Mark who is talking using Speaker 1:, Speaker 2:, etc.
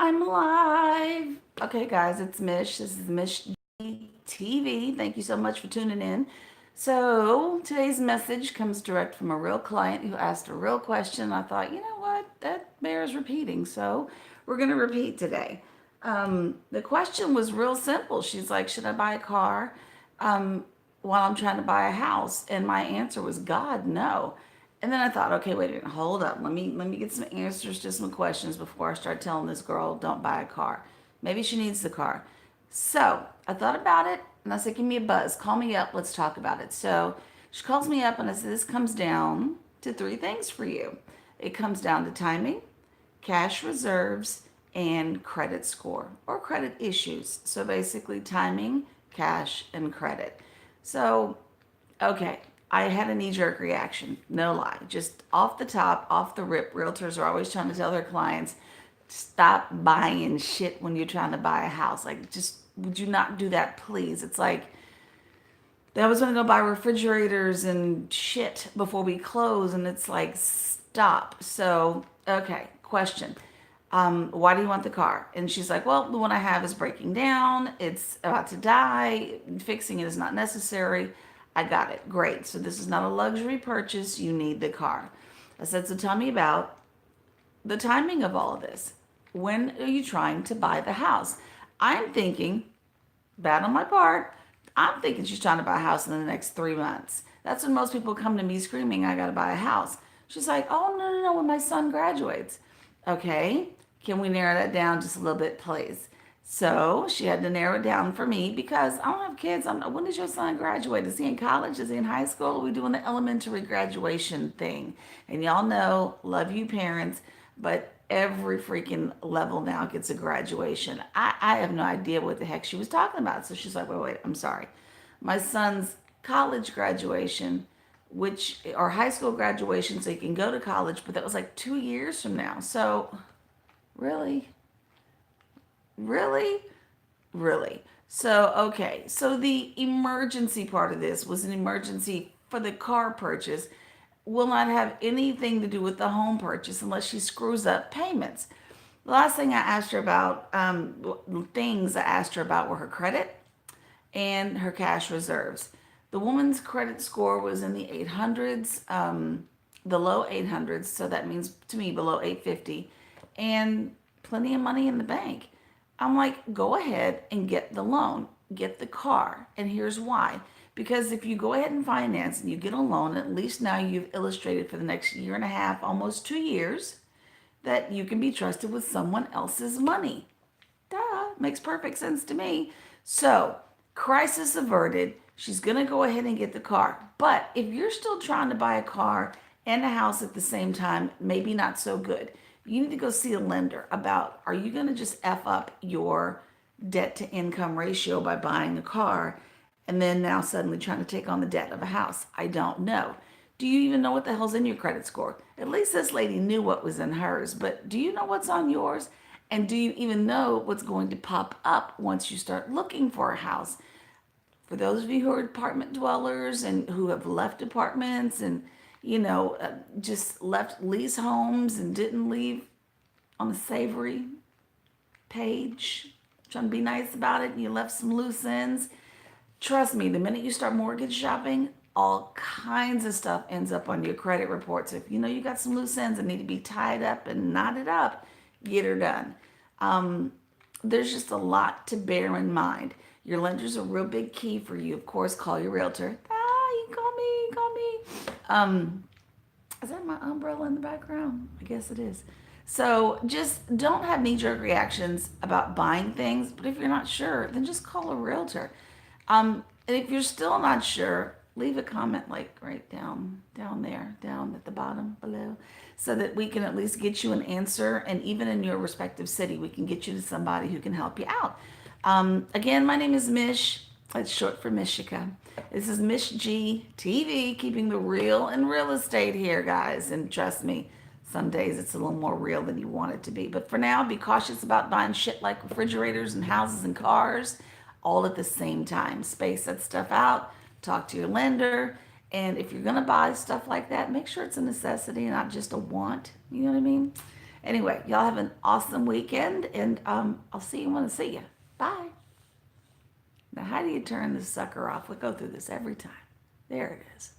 Speaker 1: I'm live. Okay, guys, it's Mish. This is Mish G TV. Thank you so much for tuning in. So, today's message comes direct from a real client who asked a real question. I thought, you know what? That bears repeating. So, we're going to repeat today. The question was real simple. She's like, should I buy a car while I'm trying to buy a house? And my answer was, God, no. And then I thought, okay, wait a minute, hold up. Let me get some answers to some questions before I start telling this girl don't buy a car. Maybe she needs the car. So I thought about it and I said, give me a buzz. Call me up. Let's talk about it. So she calls me up and I said, this comes down to three things for you. It comes down to timing, cash reserves, and credit score or credit issues. So basically, timing, cash, and credit. So okay, I had a knee jerk reaction. No lie. Just off the top, off the rip, realtors are always trying to tell their clients, stop buying shit when you're trying to buy a house. Like, just would you not do that, please? It's like they always want to go buy refrigerators and shit before we close, and it's like, stop. So, okay, question. Why do you want the car? And she's like, well, the one I have is breaking down. It's about to die. Fixing it is not necessary. I got it. Great. So this is not a luxury purchase. You need the car. I said, so tell me about the timing of all of this. When are you trying to buy the house? I'm thinking, bad on my part, I'm thinking she's trying to buy a house in the next 3 months. That's when most people come to me screaming, I got to buy a house. She's like, oh, no, no, no, when my son graduates. Okay, can we narrow that down just a little bit, please? So she had to narrow it down for me because I don't have kids. When does your son graduate? Is he in college? Is he in high school? Are we doing the elementary graduation thing? And y'all know, love you parents, but every freaking level now gets a graduation. I have no idea what the heck she was talking about. So she's like, wait, I'm sorry. My son's college graduation, which, or high school graduation, so he can go to college, but that was like 2 years from now. So, really? Really? Really? So, okay. So, the emergency part of this was an emergency for the car purchase, will not have anything to do with the home purchase unless she screws up payments. The last thing I asked her about, things I asked her about were her credit and her cash reserves. The woman's credit score was in the 800s, the low 800s, so that means to me below 850, and plenty of money in the bank. I'm like, go ahead and get the loan, get the car. And here's why. Because if you go ahead and finance and you get a loan, at least now you've illustrated for the next year and a half, almost 2 years, that you can be trusted with someone else's money. Duh, makes perfect sense to me. So, crisis averted. She's going to go ahead and get the car. But if you're still trying to buy a car and a house at the same time, maybe not so good. You need to go see a lender about, are you going to just F up your debt to income ratio by buying a car and then now suddenly trying to take on the debt of a house? I don't know. Do you even know what the hell's in your credit score? At least this lady knew what was in hers, but do you know what's on yours? And do you even know what's going to pop up once you start looking for a house? For those of you who are apartment dwellers and who have left apartments and, just left lease homes and didn't leave on the savory page, trying to be nice about it, and you left some loose ends. Trust me, the minute you start mortgage shopping, all kinds of stuff ends up on your credit report. So if you know you got some loose ends that need to be tied up and knotted up, get her done. There's just a lot to bear in mind. Your lender's a real big key for you. Of course, call your realtor. You can call me. Is that my umbrella in the background? I guess it is. So just don't have knee jerk reactions about buying things. But if you're not sure, then just call a realtor. And if you're still not sure, leave a comment like right down there, down at the bottom below, so that we can at least get you an answer. And even in your respective city, we can get you to somebody who can help you out. Again, my name is Mish. It's short for Mishika. This is Mish G TV, keeping the real in real estate here, guys. And trust me, some days it's a little more real than you want it to be. But for now, be cautious about buying shit like refrigerators and houses and cars all at the same time. Space that stuff out, talk to your lender. And if you're going to buy stuff like that, make sure it's a necessity and not just a want. You know what I mean? Anyway, y'all have an awesome weekend, and I'll see you when I see you. Bye. Now, how do you turn this sucker off? We go through this every time. There it is.